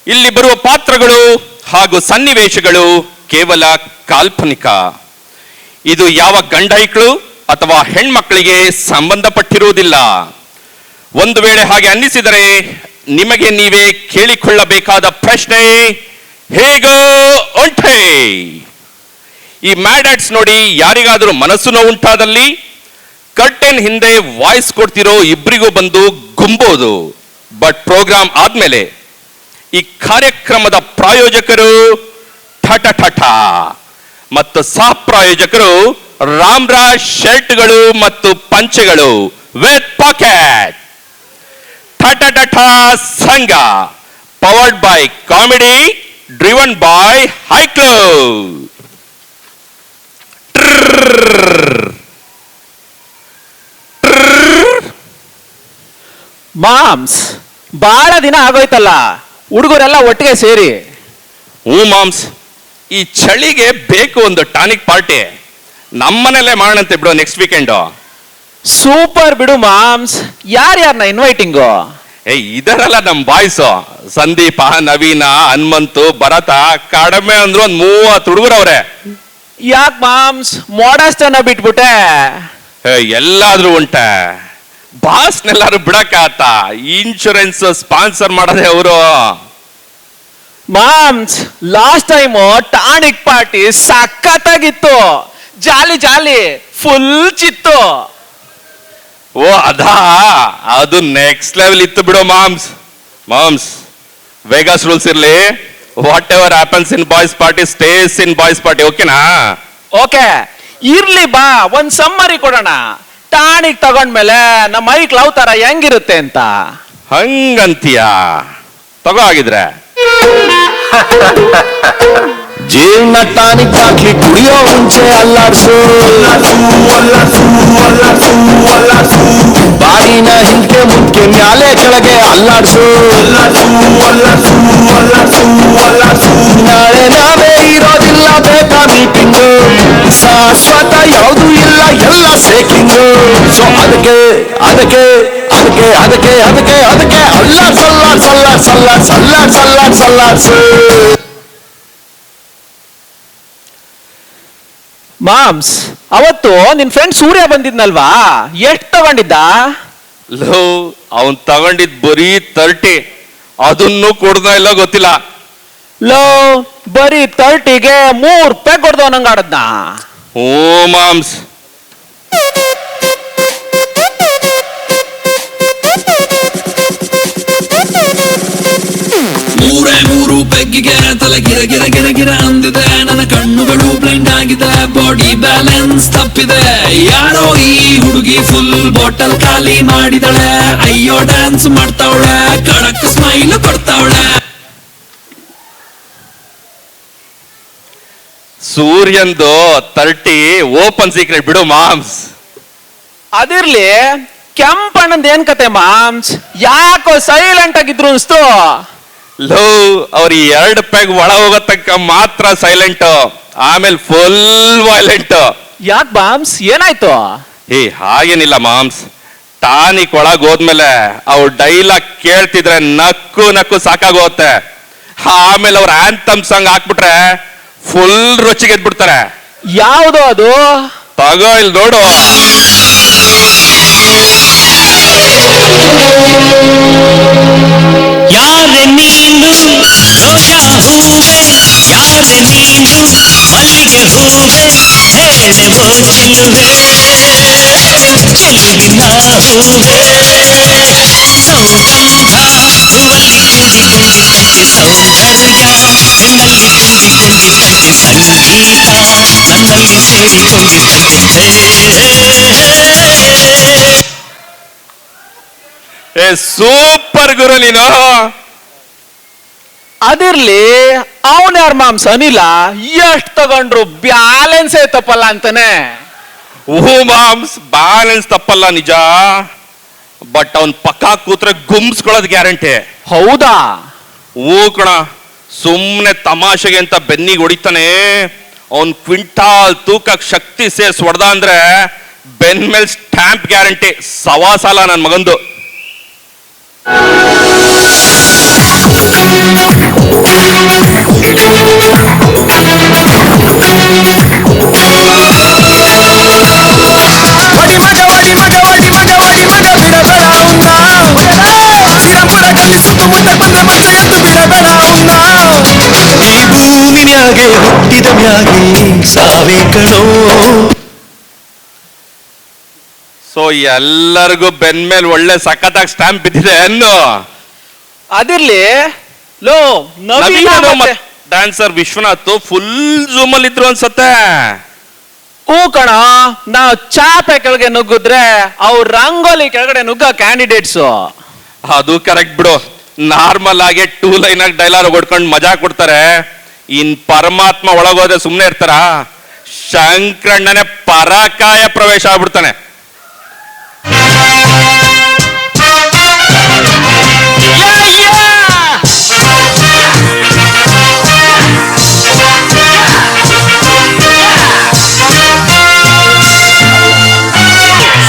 ಇಲ್ಲಿ ಬರುವ ಪಾತ್ರಗಳು ಹಾಗೂ ಸನ್ನಿವೇಶಗಳು ಕೇವಲ ಕಾಲ್ಪನಿಕ. ಇದು ಯಾವ ಗಂಡ ಐಕ್ಳು ಅಥವಾ ಹೆಣ್ಮಕ್ಕಳಿಗೆ ಸಂಬಂಧಪಟ್ಟಿರುವುದಿಲ್ಲ. ಒಂದು ವೇಳೆ ಹಾಗೆ ಅನ್ನಿಸಿದರೆ ನಿಮಗೆ ನೀವೇ ಕೇಳಿಕೊಳ್ಳಬೇಕಾದ ಪ್ರಶ್ನೆ, ಹೇಗೋ ಉಂಟೆ? ಈ ಮ್ಯಾಡ್ ಆಡ್ಸ್ ನೋಡಿ ಯಾರಿಗಾದರೂ ಮನಸ್ಸು ನೋವು ಉಂಟಾದಲ್ಲಿ ಕರ್ಟೆನ್ ಹಿಂದೆ ವಾಯ್ಸ್ ಕೊಡ್ತಿರೋ ಇಬ್ಬರಿಗೂ ಬಂದು ಗುಂಬೋದು. ಬಟ್ ಪ್ರೋಗ್ರಾಮ್ ಆದ್ಮೇಲೆ ಈ ಕಾರ್ಯಕ್ರಮದ ಪ್ರಾಯೋಜಕರು ಠಠ ಠಠ ಮತ್ತು ಸಹ ಪ್ರಾಯೋಜಕರು ರಾಮ್ರಾಜ್ ಶರ್ಟ್ಗಳು ಮತ್ತು ಪಂಚೆಗಳು ವಿತ್ ಪಾಕೆಟ್. ಠಠ ಠಠ ಸಂಘ, powered by comedy, driven by ಹೈಕ್ಲೋ. ಮಾಮ್ಸ್, ಬಹಳ ದಿನ ಆಗೋಯ್ತಲ್ಲ ಹುಡುಗರೆಲ್ಲ ಒಟ್ಟಿಗೆ ಸೇರಿ. ಮಾಮ್ಸ್, ಈ ಚಳಿಗೆ ಬೇಕು ಒಂದು ಟಾನಿಕ್ ಪಾರ್ಟಿ. ನಮ್ಮನೆಲ್ಲೇ ಮಾಡೋಣಂತೆ ಬಿಡು ನೆಕ್ಸ್ಟ್ ವೀಕೆಂಡ್. ಸೂಪರ್ ಬಿಡು ಮಾಮ್ಸ್. ಯಾರ್ಯಾರನ್ನ ಇನ್ವೈಟಿಂಗು? ಇದರಲ್ಲ ನಮ್ ಬಾಯ್ಸು, ಸಂದೀಪ, ನವೀನ, ಹನುಮಂತು, ಭರತ, ಕಡಿಮೆ ಅಂದ್ರು ಒಂದ್ 30 ಹುಡುಗರವ್ರೆ. ಯಾಕೆ ಮಾಮ್ಸ್ ಮಾಡಸ್ಟ್ ಅನ್ನ ಬಿಟ್ಬಿಟ್ಟೆ? ಎಲ್ಲಾದ್ರೂ ಉಂಟೆ. ಬಾಸ್ನೆಲ್ಲಾರು ಬಿಡಕ್ಕಾತ? ಇನ್ಶೂರೆನ್ಸ್ ಸ್ಪಾನ್ಸರ್ ಮಾಡೋದೇ ಅವರು. ಮಾಮ್ಸ್, ಲಾಸ್ಟ್ ಟೈಮ್ ಟಾನಿಕ್ ಪಾರ್ಟಿ ಸಖತ್ತಾಗಿತ್ತು. ಜಾಲಿ ಜಾಲಿ ಫುಲ್ ಚಿತ್ತು. ಓ ಅದಾ, ಅದು ನೆಕ್ಸ್ಟ್ ಲೆವೆಲ್ ಇತ್ತು ಬಿಡು ಮಾಮ್ಸ್. ಮಾಮ್ಸ್, ವೇಗಾಸ್ ರೂಲ್ಸ್ ಇರ್ಲಿ. Whatever happens in boys party stays in boys party. ಓಕೆನಾ? ಓಕೆ ಇರ್ಲಿ ಬಾ, ಒಂದ್ ಸಮ್ಮರಿ ಕೊಡೋಣ. ಟಾನಿಕ್ ತಗೊಂಡ್ಮೇಲೆ ನಮ್ಮ ಮೈಕ್ ಲವ್ ತರ ಹೆಂಗಿರುತ್ತೆ ಅಂತ. ಹಂಗಂತೀಯ? ತಗೋ ಆಗಿದ್ರೆ. ಜೀವನ ಟಾನಿಕ್ ಹಾಕಿ ಕುಡಿಯೋ ಮುಂಚೆ ಅಲ್ಲಾಡ್ಸು, ಬಾಡಿನ ಹಿಂದೆ ಮುಂದೆ ಮ್ಯಾಲೆ ಕೆಳಗೆ ಅಲ್ಲಾಡ್ಸು. ನಾಳೆ ನಾವೇ ಇರೋದಿಲ್ಲ, ಬೇಕಾ ಮೀಟಿಂಗು. ಶಾಶ್ವತ ಯಾವುದು ಇಲ್ಲ, ಎಲ್ಲ ಸೇಕಿಂಗು. ಸೊ ಅದಕ್ಕೆ ಅದಕ್ಕೆ ಅದಕ್ಕೆ ಅದಕ್ಕೆ ಅದಕ್ಕೆ ಅದಕ್ಕೆ ಅಲ್ಲಾಡ್ ಸಲ್ಲಾಡ್ ಸಲ್ಲಾಡ್ ಸಲ್ಲಾಡ್ ಸಲ್ಲಾಡ್ ಸಲ್ಲಾಡ್ ಸಲ್ಲಾಡ್ಸು. ಮಾಮ್ಸ್, ಅವತ್ತು ನಿನ್ ಫ್ರೆಂಡ್ ಸೂರ್ಯ ಬಂದಿದ್ನಲ್ವಾ, ಎಷ್ಟು ತಗೊಂಡಿದ್ದ? ಲೋ, ಅವನ್ ತಗೊಂಡಿದ್ ಬರೀ 30. ಅದನ್ನು ಕೊಡ್ದ ಇಲ್ಲ ಗೊತ್ತಿಲ್ಲ. ಲೋ, ಬರೀ 30ಗೆ 3 ರೂಪಾಯಿ ಕೊಡ್ದವ ನಂಗೆ ಆಡದ್ನ. ಓ ಮಾಮ್ಸ್, ಮೂರು ಪೆಗ್ಗಿಗೆ ತಲೆ ಗಿರ ಗಿರ ಗಿರ ಗಿರ ಅಂದಿದೆ. ನನ್ನ ಕಣ್ಣುಗಳು ಬ್ಲೈಂಡ್ ಆಗಿದೆ, ಬಾಡಿ ಬ್ಯಾಲೆನ್ಸ್ ತಪ್ಪಿದೆ. ಯಾರೋ ಈ ಹುಡುಗಿ ಫುಲ್ ಬಾಟಲ್ ಖಾಲಿ ಮಾಡಿದಳೆ. ಅಯ್ಯೋ ಡ್ಯಾನ್ಸ್ ಮಾಡ್ತಾವಳೆ, ಕಡಕ್ ಸ್ಮೈಲ್ ಕೊಡ್ತಾವಳೆ. ಸೂರ್ಯಂದು 30 ಓಪನ್ ಸೀಕ್ರೆಟ್ ಬಿಡು ಮಾಮ್ಸ್. ಅದಿರ್ಲಿ, ಕೆಂಪಣ್ಣಂದ್ ಏನ್ ಕತೆ ಮಾಮ್ಸ್? ಯಾಕೋ ಸೈಲೆಂಟ್ ಆಗಿದ್ರು ಅನ್ಸ್ತು. ಲೋ, ಅವ್ರ 2 ಪೆಗ್ ಒಳ ಹೋಗೋ ತನಕ ಮಾತ್ರ ಸೈಲೆಂಟ್, ಆಮೇಲೆ ಫುಲ್ ವೈಲೆಂಟ್. ಯಾಕೆ ಮಾಮ್ಸ್, ಏನಾಯ್ತು? ಹಾಗೇನಿಲ್ಲ ಮಾಮ್ಸ್. ಟಾನಿಕ್ ಒಳಗ್ ಹೋದ್ಮೇಲೆ ಅವ್ರ ಡೈಲಾಗ್ ಕೇಳ್ತಿದ್ರೆ ನಕ್ಕು ನಕ್ಕು ಸಾಕಾಗೋಗುತ್ತೆ. ಆಮೇಲೆ ಅವ್ರ ಆಂಥಮ್ ಸಾಂಗ್ ಹಾಕ್ಬಿಟ್ರೆ ಫುಲ್ ರೊಚ್ಚಿಗೆದ್ಬಿಡ್ತಾರೆ. ಯಾವುದು ಅದು? ತಗೋ ಇಲ್ಲಿ ನೋಡು. ಯಾರೆ ನೀನು ರೋಜಾ ಹೂವೆ, ಯಾರೆ ನೀನು ಮಲ್ಲಿಗೆ ಹೂವೆ, ಹೇಳೆ ಓ ಚೆಲುವೆ, ಚೆಲುವಿನ ಹೂವೆ. ಸೌಗಂಧ ಹೂವಲ್ಲಿ ತೇಲಿ ತೇಲಿ ಕಂಡೆ ಸೌಂದರ್ಯ, ನಿನ್ನಲ್ಲಿ ತುಂಬಿ ತುಂಬಿ ಕಂಡೆ ಸಂಗೀತ, ನನ್ನಲ್ಲಿ ಸೇರಿಕೊಂಡಿದಂತೆ. ಸೂಪರ್ ಗುರು ನೀನು. ಅದಿರ್ಲಿ, ಅವನ್ ಯಾರ ಮಾಮ್ಸ್? ಅನಿಲ ಎಷ್ಟು ತಗೊಂಡ್ರು ಬ್ಯಾಲೆನ್ಸೇ ತಪ್ಪಲ್ಲ ಅಂತಾನೆ. ಮಾಮ್ಸ್, ಬ್ಯಾಲೆನ್ಸ್ ತಪ್ಪಲ್ಲ ನಿಜ, ಬಟ್ ಅವನ್ ಪಕ್ಕ ಕೂತ್ರೆ ಗುಮ್ಸ್ಕೊಳ್ಳೋದು ಗ್ಯಾರಂಟಿ. ಹೌದಾ? ಕಣ, ಸುಮ್ನೆ ತಮಾಷೆಗೆ ಅಂತ ಬೆನ್ನಿಗೆ ಹೊಡಿತಾನೆ. ಅವನ್ ಕ್ವಿಂಟಾಲ್ ತೂಕಕ್ಕೆ ಶಕ್ತಿ ಸೇರ್ಸ್ ಹೊಡೆದ ಅಂದ್ರೆ ಬೆನ್ ಮೇಲ್ ಸ್ಟ್ಯಾಂಪ್ ಗ್ಯಾರಂಟಿ. ಸವಾಸಾಲ ನನ್ ಮಗಂದು. వడి మగ వడి మగ వడి మగ వడి ಮಗ ಬಿಡಬೇಡ ಉನ್ನ ಗಿಡಮುಡ ಕಲ್ಲಿ ಸುತ್ತಮುತ್ತ ಬಂದ ಮಕ್ಕಳ ಎದ್ದು ಬಿಡಬೇಡ ಉನ್ನ ಈ ಭೂಮಿ ಮ್ಯಾಗೆ ಹುಟ್ಟಿದ ಮ್ಯಾಗೆ ಸಾವೇ ಕಣೋ. ಸೊ ಎಲ್ಲರಿಗೂ ಬೆನ್ ಮೇಲೆ ಒಳ್ಳೆ ಸಖತ್ತಾಗಿ ಸ್ಟ್ಯಾಂಪ್ ಬಿದ್ದಿದೆ ಅನ್ನು. ಅದಿರ್ಲಿ ಲೋ ನವೀನ ಮತ್ತೆ ಡ್ಯಾನ್ಸರ್ ವಿಶ್ವನಾಥ್ ಫುಲ್ ಝೂಮ್ ಅಲ್ಲಿ ಇದ್ರು ಅನ್ಸತ್ತೆ. ಹೂ ಕಣ, ನಾವು ಚಾಪೆ ಕೆಳಗೆ ನುಗ್ಗಿದ್ರೆ ಅವ್ರ ರಂಗೋಲಿ ಕೆಳಗಡೆ ನುಗ್ಗ ಕ್ಯಾಂಡಿಡೇಟ್ಸು. ಅದು ಕರೆಕ್ಟ್ ಬಿಡು. ನಾರ್ಮಲ್ ಆಗಿ 2 ಲೈನ್ ಆಗಿ ಡೈಲಾಗ್ ಹೊಡ್ಕೊಂಡು ಮಜಾ ಕೊಡ್ತಾರೆ. ಇನ್ ಪರಮಾತ್ಮ ಒಳಗೋದ್ರೆ ಸುಮ್ನೆ ಇರ್ತಾರ? ಶಂಕರಣ್ಣನೇ ಪರಕಾಯ ಪ್ರವೇಶ ಆಗ್ಬಿಡ್ತಾನೆ.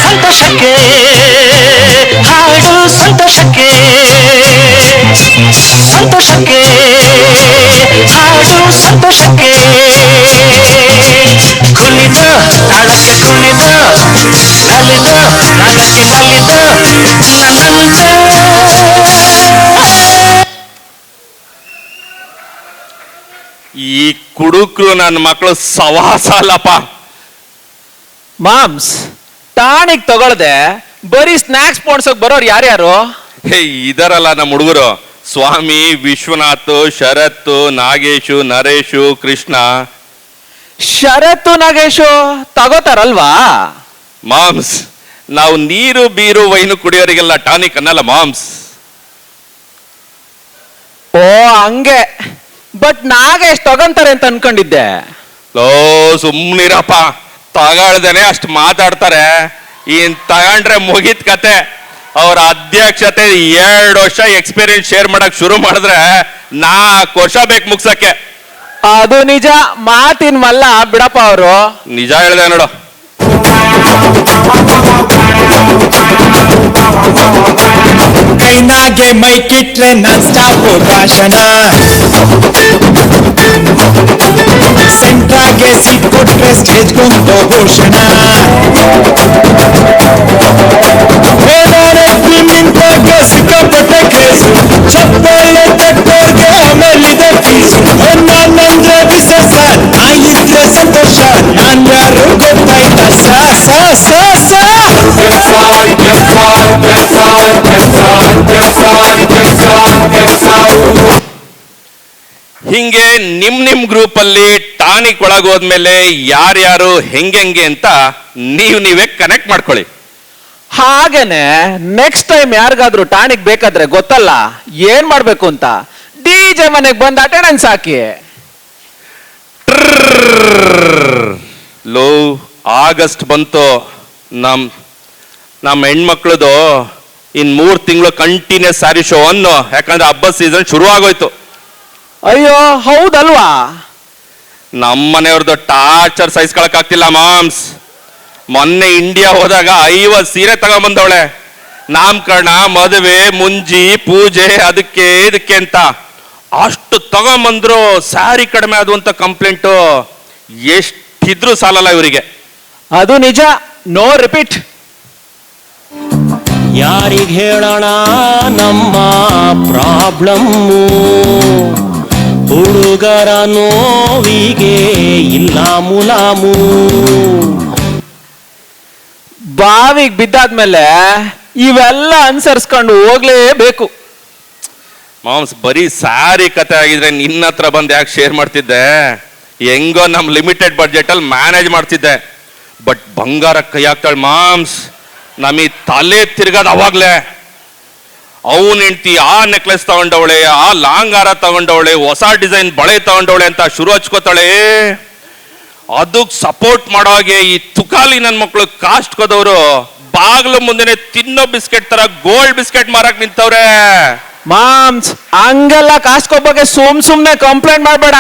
ಸಂತೋಷಕ್ಕೆ ಹಾಡು, ಸಂತೋಷಕ್ಕೆ ಸಂತೋಷಕ್ಕೆ ಹಾಡು, ಸಂತೋಷಕ್ಕೆ ಕುಣಿದ ತಾಳಕ್ಕೆ ಕುಣಿದ ನಲಿದ ರಾಗಕ್ಕೆ ನಲಿದ ಈ ಕುಡುಕ್ರು ನನ್ನ ಮಕ್ಕಳು ಸವಾಸ ಅಲ್ಲಪ್ಪ. ಮಾಮ್ಸ್ ಟಾನಿಕ್ ತಗೊಳ್ದೆ ಬರೀ ಸ್ನಾಕ್ಸ್ ಪೋಣ್ಸಕ್ ಬರೋರು ಯಾರ್ಯಾರು? ಹೇ ಇದರಲ್ಲ ನಮ್ಮ ಹುಡುಗರು. ಸ್ವಾಮಿ, ವಿಶ್ವನಾಥ್, ಶರತ್, ನಾಗೇಶು, ನರೇಶು, ಕೃಷ್ಣ. ಶರತ್ತು ನಾಗೇಶು ತಗೋತಾರಲ್ವಾ? ಮಾಮ್ಸ್, ನಾವು ನೀರು ಬೀರು ವೈನು ಕುಡಿಯೋರಿಗೆಲ್ಲ ಟಾನಿಕ್ ಅನ್ನಲ್ಲ ಮಾಮ್ಸ್. ಓ ಹಂಗೆ. ಬಟ್ ನಾಗೇಶ್ ತಗೊಂತಾರೆ ಅಂತ ಅನ್ಕೊಂಡಿದ್ದೆ. ಲೋ ಸುಮ್ನಿರಪ್ಪ, ತಗೊಳ್ದೇನೆ ಅಷ್ಟು ಮಾತಾಡ್ತಾರೆ. ಇನ್ ತಗೊಂಡ್ರೆ ಮುಗಿತ್ ಕತೆ. ಅವ್ರ ಅಧ್ಯಕ್ಷತೆ 2 ವರ್ಷ ಎಕ್ಸ್ಪೀರಿಯನ್ಸ್ ಶೇರ್ ಮಾಡಕ್ ಶುರು ಮಾಡಿದ್ರೆ 4 ವರ್ಷ ಬೇಕು ಮುಗ್ಸಕ್ಕೆ. ಅದು ನಿಜ, ಮಾತಿನ ಮಲ್ಲ ಬಿಡಪ್ಪ ಅವರು. ನಿಜ ಹೇಳ್ದೆ ನೋಡು. ಕೈನಾಗೆ ಮೈಕಿಟ್ರೆ ನಾನ್ ಸ್ಟಾಪ್ ಭಾಷಣ, ಸೆಂಟ್ರಾಗೆ ಸೀಟ್ ಕೊಟ್ರೆ ಸ್ಟೇಜ್ ಗೊಂದು ಭೂಷಣ, ನಿಂತಾಗೆ ಸಿಕ್ಕಾಪಟ್ಟೆ ಕೇಸು, ಚಪ್ಪಾಳೆ ತಟ್ಟೋರ್ಗೆ ಆಮೇಲಿದೆ ಫೀಸು. ನಾನಂದ್ರೆ ವಿಶೇಷ, ನಾ ಇದ್ರೆ ಸಂತೋಷ, ನಾನ್ ಯಾರು ಗೊತ್ತಾಯ್ತಾ? ಹಿಂಗೆ ನಿಮ್ ಗ್ರೂಪ್ ಅಲ್ಲಿ ಟಾನಿಕ್ ಒಳಗೋದ್ಮೇಲೆ ಯಾರ್ಯಾರು ಹೆಂಗೆ ಅಂತ ನೀವೇ ಕನೆಕ್ಟ್ ಮಾಡ್ಕೊಳ್ಳಿ. ಹಾಗೇನೆ ನೆಕ್ಸ್ಟ್ ಟೈಮ್ ಯಾರಿಗಾದ್ರೂ ಟಾನಿಕ್ ಬೇಕಾದ್ರೆ ಗೊತ್ತಲ್ಲ ಏನ್ ಮಾಡ್ಬೇಕು ಅಂತ. ಡಿಜೆ ಮನೆಗೆ ಬಂದು ಅಟೆಂಡೆನ್ಸ್ ಹಾಕಿ. ಲೋ ಆಗಸ್ಟ್ ಬಂತು. ನಮ್ಮ ಹೆಣ್ಮಕ್ಳದು ಇನ್ 3 ತಿಂಗಳು ಕಂಟಿನ್ಯೂಸ್ ಸ್ಯಾರಿ ಶೋ ಅನ್ನು. ಯಾಕಂದ್ರೆ ಹಬ್ಬದ ಸೀಸನ್ ಶುರು ಆಗೋಯ್ತು. ಅಯ್ಯೋ ಹೌದಲ್ವಾ? ನಮ್ಮನೆಯವ್ರದ್ದು ಟಾರ್ಚರ್ ಸಹಿಸ್ಕೊಳಕ್ ಆಗ್ತಿಲ್ಲ ಮಾಮ್ಸ್. ಮೊನ್ನೆ ಇಂಡಿಯಾ ಹೋದಾಗ 50 ಸೀರೆ ತಗೊಂಬಂದವಳೆ. ನಾಮಕರಣ, ಮದುವೆ, ಮುಂಜಿ, ಪೂಜೆ, ಅದಕ್ಕೆ ಇದಕ್ಕೆ ಅಂತ ಅಷ್ಟು ತಗೊಂಬಂದ್ರು ಸ್ಯಾರಿ ಕಡಿಮೆ ಅದು ಅಂತ ಕಂಪ್ಲೇಂಟು. ಎಷ್ಟಿದ್ರು ಸಾಲಲ್ಲ ಇವರಿಗೆ. ಅದು ನಿಜ. No repeat. ಯಾರಿಗೆ ಹೇಳೋಣ ನಮ್ಮ ಪ್ರಾಬ್ಲಮ್ಮು, ಹುಡುಗರ ನೋವಿಗೆ ಇಲ್ಲ ಮುಲಾಮು. ಬಾವಿಗೆ ಬಿದ್ದಾದ್ಮೇಲೆ ಇವೆಲ್ಲ ಅನುಸರಿಸ್ಕೊಂಡು ಹೋಗ್ಲೇಬೇಕು. ಮಾಮ್ಸ್, ಬರೀ ಸ್ಯಾರಿ ಕತೆ ಆಗಿದ್ರೆ ನಿನ್ನ ಹತ್ರ ಬಂದು ಯಾಕೆ ಶೇರ್ ಮಾಡ್ತಿದ್ದೆ? ಹೆಂಗೋ ನಮ್ಮ ಲಿಮಿಟೆಡ್ ಬಡ್ಜೆಟ್ ಅಲ್ಲಿ ಮ್ಯಾನೇಜ್ ಮಾಡ್ತಿದ್ದೆ. ಬಟ್ ಬಂಗಾರ ಕೈ ಹಾಕ್ತಾಳೆ ಮಾಮ್ಸ್, ನಮಗೆ ತಲೆ ತಿರ್ಗದ ಅವಾಗ್ಲೇ. ಅವನ್ ಹೆಂಡ್ತಿ ಆ ನೆಕ್ಲೆಸ್ ತಗೊಂಡವಳೆ, ಆ ಲಾಂಗ್ ಹಾರ ತಗೊಂಡವಳೆ, ಹೊಸ ಡಿಸೈನ್ ಬಳೆ ತಗೊಂಡವಳೆ ಅಂತ ಶುರು ಹಚ್ಕೋತಾಳೆ. ಅದಕ್ಕೆ ಸಪೋರ್ಟ್ ಮಾಡೋ ಹಾಗೆ ಈ ತುಕಾಲಿ ನನ್ನ ಮಕ್ಕಳು ಕಾಸ್ಟ್ ಕೋದವರು ಬಾಗ್ಲು ಮುಂದೆನೆ ತಿನ್ನೋ ಬಿಸ್ಕೆಟ್ ತರ ಗೋಲ್ಡ್ ಬಿಸ್ಕೆಟ್ ಮಾರಕ್ ನಿಂತವ್ರೆ. ಮಾಮ್ಸ್ ಹಂಗೆಲ್ಲ ಕಾಸ್ಕೋಬಗ್ಗೆ ಸುಮ್ನೆ ಕಂಪ್ಲೇಂಟ್ ಮಾಡ್ಬೇಡ.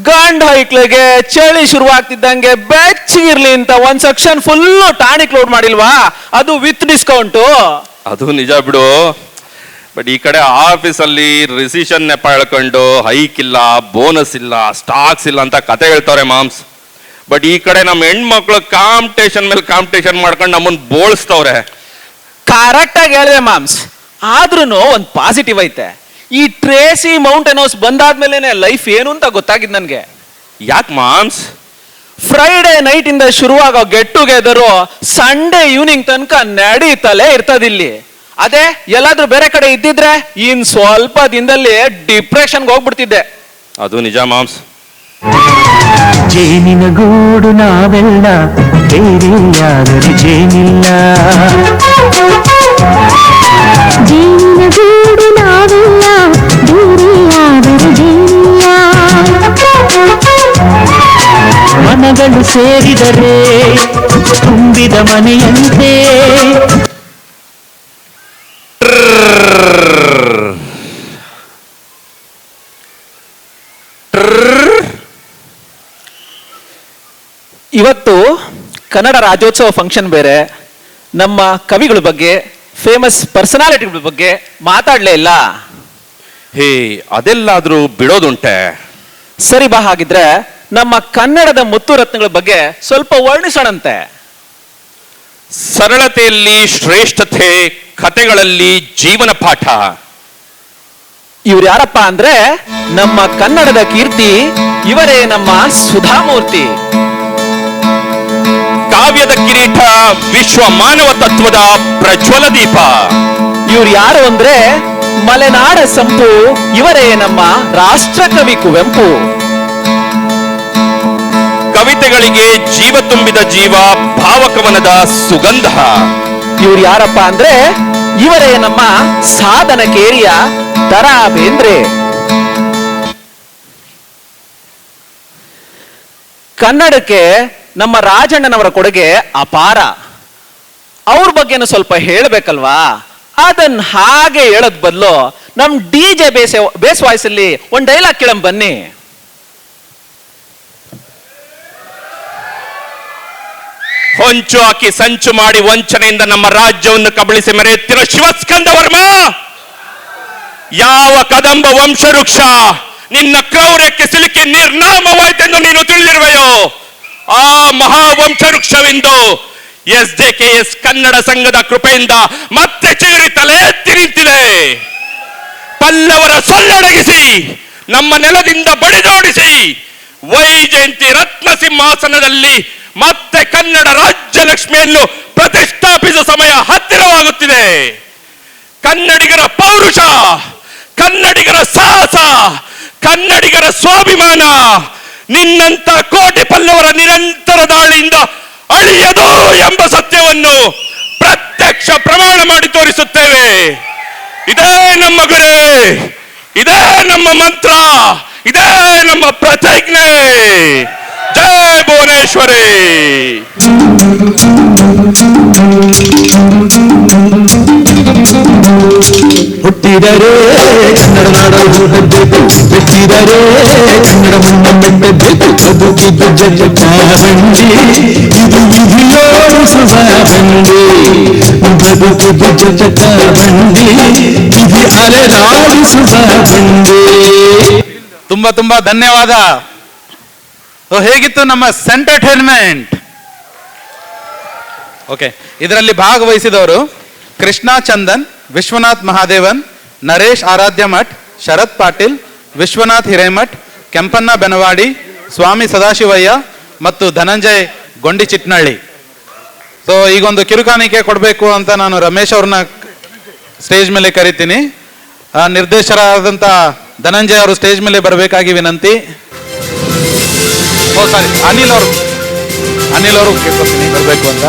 ಗಂಡ್ ಹೈಕ್ಳಿಗೆ ಚಳಿ ಶುರುವಾಗ್ತಿದ್ದಂಗೆ ಬೆಚ್ಚಗಿರ್ಲಿ ಅಂತ ಒಂದ್ ಸೆಕ್ಷನ್ ಫುಲ್ ಟಾನಿಕ್ ಲೋಡ್ ಮಾಡಿಲ್ವಾ? ಅದು ವಿತ್ ಡಿಸ್ಕೌಂಟು. ಅದು ನಿಜ ಬಿಡು. ಬಟ್ ಈ ಕಡೆ ಆಫೀಸಲ್ಲಿ ರಿಸಿಷನ್ ನೆಪ ಹೇಳ್ಕೊಂಡು ಹೈಕ್ ಇಲ್ಲ, ಬೋನಸ್ ಇಲ್ಲ, ಸ್ಟಾಕ್ಸ್ ಇಲ್ಲ ಅಂತ ಕತೆ ಹೇಳ್ತವ್ರೆ ಮಾಮ್ಸ್. ಬಟ್ ಈ ಕಡೆ ನಮ್ಮ ಹೆಣ್ಮಕ್ಳು ಕಾಂಪಿಟೇಷನ್ ಮೇಲೆ ಕಾಂಪಿಟೇಷನ್ ಮಾಡ್ಕೊಂಡು ನಮ್ಮನ್ನ ಬೋಳ್ಸ್ತವ್ರೆ. ಕರೆಕ್ಟ್ ಆಗಿ ಹೇಳಿದೆ ಮಾಮ್ಸ್. ಆದ್ರೂ ಒಂದು ಪಾಸಿಟಿವ್ ಐತೆ. ಈ ಟ್ರೇಸಿ ಮೌಂಟೇನ್ ಹೌಸ್ ಬಂದಾದ್ಮೇಲೆ ಲೈಫ್ ಏನು ಅಂತ ಗೊತ್ತಾಗಿದ್ ನನ್ಗೆ. ಯಾಕೆ ಮಾಮ್ಸ್? ಫ್ರೈಡೆ ನೈಟ್ ಇಂದ ಶುರುವಾಗೋ ಗೆಟ್ ಟುಗೆದರು ಸಂಡೇ ಈವ್ನಿಂಗ್ ತನಕ ನಡೀತಲೇ ಇರ್ತದಿಲ್ಲಿ. ಅದೇ ಎಲ್ಲಾದ್ರೂ ಬೇರೆ ಕಡೆ ಇದ್ದಿದ್ರೆ ಇನ್ ಸ್ವಲ್ಪ ದಿನದಲ್ಲಿ ಡಿಪ್ರೆಷನ್ಗೆ ಹೋಗ್ಬಿಡ್ತಿದ್ದೆ. ಅದು ನಿಜ ಮಾಮ್ಸ್. ಜೇನಿನ ಗೂಡು ನಾವೆಲ್ಲ, ಬೇರೆಯಾದರೆ ಜೇನಿಲ್ಲ. ಜೇನಿನ ಗೂಡು ನಾವೆಲ್ಲ, ಬೇರೆಯಾದರೆ ಜೇನಿಲ್ಲ. ಮನಗಳು ಸೇರಿದರೆ ತುಂಬಿದ ಮನೆಯಂತೆ. ಇವತ್ತು ಕನ್ನಡ ರಾಜ್ಯೋತ್ಸವ ಫಂಕ್ಷನ್ ಬೇರೆ. ನಮ್ಮ ಕವಿಗಳ ಬಗ್ಗೆ, ಫೇಮಸ್ ಪರ್ಸನಾಲಿಟಿಗಳ ಬಗ್ಗೆ ಮಾತಾಡ್ಲೇ ಇಲ್ಲ. ಹೇ, ಅದೆಲ್ಲಾದ್ರೂ ಬಿಡೋದುಂಟೆ? ಸರಿ ಬಾ, ಹಾಗಿದ್ರೆ ನಮ್ಮ ಕನ್ನಡದ ಮುತ್ತು ರತ್ನಗಳ ಬಗ್ಗೆ ಸ್ವಲ್ಪ ವರ್ಣಿಸೋಣಂತೆ. ಸರಳತೆಯಲ್ಲಿ ಶ್ರೇಷ್ಠತೆ, ಕತೆಗಳಲ್ಲಿ ಜೀವನ ಪಾಠ. ಇವ್ರು ಯಾರಪ್ಪ ಅಂದ್ರೆ ನಮ್ಮ ಕನ್ನಡದ ಕೀರ್ತಿ. ಇವರೇ ನಮ್ಮ ಸುಧಾಮೂರ್ತಿ. ಕಾವ್ಯದ ಕಿರೀಟ, ವಿಶ್ವ ಮಾನವ ತತ್ವದ ಪ್ರಜ್ವಲ ದೀಪ. ಇವ್ರು ಯಾರು ಅಂದ್ರೆ ಮಲೆನಾಡ ಸಂಪು. ಇವರೇ ನಮ್ಮ ರಾಷ್ಟ್ರ ಕವಿ ಕುವೆಂಪು. ಕವಿತೆಗಳಿಗೆ ಜೀವ ತುಂಬಿದ ಜೀವ, ಭಾವಕವನದ ಸುಗಂಧ. ಇವ್ರು ಯಾರಪ್ಪ ಅಂದ್ರೆ ಇವರೇ ನಮ್ಮ ಸಾಧನ ಕೇರಿಯ ದರಾ ಬೇಂದ್ರೆ. ಕನ್ನಡಕ್ಕೆ ನಮ್ಮ ರಾಜಣ್ಣನವರ ಕೊಡುಗೆ ಅಪಾರ. ಅವ್ರ ಬಗ್ಗೆನೂ ಸ್ವಲ್ಪ ಹೇಳ್ಬೇಕಲ್ವಾ? ಅದನ್ನ ಹಾಗೆ ಹೇಳೋದ್ ಬದಲು ನಮ್ DJ ಬೇಸ್ ವಾಯ್ಸ್ ಅಲ್ಲಿ ಒಂದ್ ಡೈಲಾಗ್ ಕೇಳಂ ಬನ್ನಿ. ಹೊಂಚು ಹಾಕಿ ಸಂಚು ಮಾಡಿ ವಂಚನೆಯಿಂದ ನಮ್ಮ ರಾಜ್ಯವನ್ನು ಕಬಳಿಸಿ ಮೆರೆಯುತ್ತಿರುವ ಶಿವಸ್ಕಂದ ವರ್ಮ, ಯಾವ ಕದಂಬ ವಂಶವೃಕ್ಷ ನಿನ್ನ ಕ್ರೌರ್ಯಕ್ಕೆ ಸಿಲುಕಿ ನಿರ್ನಾಮವಾಯ್ತೆಂದು ನೀನು ತಿಳಿದಿರುವೆಯೋ, ಆ ಮಹಾವಂಶವೃಕ್ಷವಿಂದು SJKS ಕನ್ನಡ ಸಂಘದ ಕೃಪೆಯಿಂದ ಮತ್ತೆ ಚಿಗುರಿ ತಲೆ ಎತ್ತಿ ನಿಂತಿದೆ. ಪಲ್ಲವರ ಸೊಲ್ಲಡಗಿಸಿ ನಮ್ಮ ನೆಲದಿಂದ ಬಡಿದೋಡಿಸಿ ವೈಜಯಂತಿ ರತ್ನ ಸಿಂಹಾಸನದಲ್ಲಿ ಮತ್ತೆ ಕನ್ನಡ ರಾಜ್ಯ ಲಕ್ಷ್ಮಿಯನ್ನು ಪ್ರತಿಷ್ಠಾಪಿಸುವ ಸಮಯ ಹತ್ತಿರವಾಗುತ್ತಿದೆ. ಕನ್ನಡಿಗರ ಪೌರುಷ, ಕನ್ನಡಿಗರ ಸಾಹಸ, ಕನ್ನಡಿಗರ ಸ್ವಾಭಿಮಾನ ನಿನ್ನಂತ ಕೋಟಿ ಪಲ್ಲವರ ನಿರಂತರ ದಾಳಿಯಿಂದ ಅಳಿಯದು ಎಂಬ ಸತ್ಯವನ್ನು ಪ್ರತ್ಯಕ್ಷ ಪ್ರಮಾಣ ಮಾಡಿ ತೋರಿಸುತ್ತೇವೆ. ಇದೇ ನಮ್ಮ ಗುರಿ, ಇದೇ ನಮ್ಮ ಮಂತ್ರ, ಇದೇ ನಮ್ಮ ಪ್ರತಿಜ್ಞೆ. ಜೈ ಭುವನೇಶ್ವರಿ. ಹುಟ್ಟಿದರೆ ಕನ್ನಡ ನಾಡಲು ಹುಟ್ಟಬೇಕು, ಬೆಟ್ಟಿದರೆ ಕನ್ನಡ ಮುನ್ನ ಬೆಟ್ಟಬೇಕು. ಬದುಕಿದ್ದು ಜಗತ್ತ ಬಂಡಿ, ಇದು ವಿಧಿಯೋಡಿಸುವ ಬಂಡಿ. ಬದುಕಿದ್ದು ಜಗತ್ತ ಬಂಡಿ, ವಿಧಿ ಅಲೆದಾಡಿಸುವ ಬಂಡಿ. ತುಂಬಾ ತುಂಬಾ ಧನ್ಯವಾದ. ಹೇಗಿತ್ತು ನಮ್ಮ ಎಂಟರ್ಟೈನ್ಮೆಂಟ್? ಓಕೆ, ಇದರಲ್ಲಿ ಭಾಗವಹಿಸಿದವರು ಕೃಷ್ಣಾ ಚಂದನ್, ವಿಶ್ವನಾಥ್ ಮಹಾದೇವನ್, ನರೇಶ್ ಆರಾಧ್ಯ ಮಠ್, ಶರತ್ ಪಾಟೀಲ್, ವಿಶ್ವನಾಥ್ ಹಿರೇಮಠ್, ಕೆಂಪಣ್ಣ ಬೆನವಾಡಿ, ಸ್ವಾಮಿ ಸದಾಶಿವಯ್ಯ ಮತ್ತು ಧನಂಜಯ್ ಗೊಂಡಿಚಿಟ್ನಳ್ಳಿ. ಸೊ ಈಗೊಂದು ಕಿರುಕಾಣಿಕೆ ಕೊಡಬೇಕು ಅಂತ ನಾನು ರಮೇಶ್ ಅವ್ರನ್ನ ಸ್ಟೇಜ್ ಮೇಲೆ ಕರಿತೀನಿ. ನಿರ್ದೇಶಕರಾದಂಥ ಧನಂಜಯ್ ಅವರು ಸ್ಟೇಜ್ ಮೇಲೆ ಬರಬೇಕಾಗಿ ವಿನಂತಿ. ಓ ಸಾರಿ, ಅನಿಲ್ ಅವರು ಕೇಳ್ಕೊತೀನಿ ಬರಬೇಕು ಅಂತ.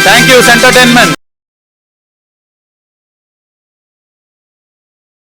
Thank you entertainment.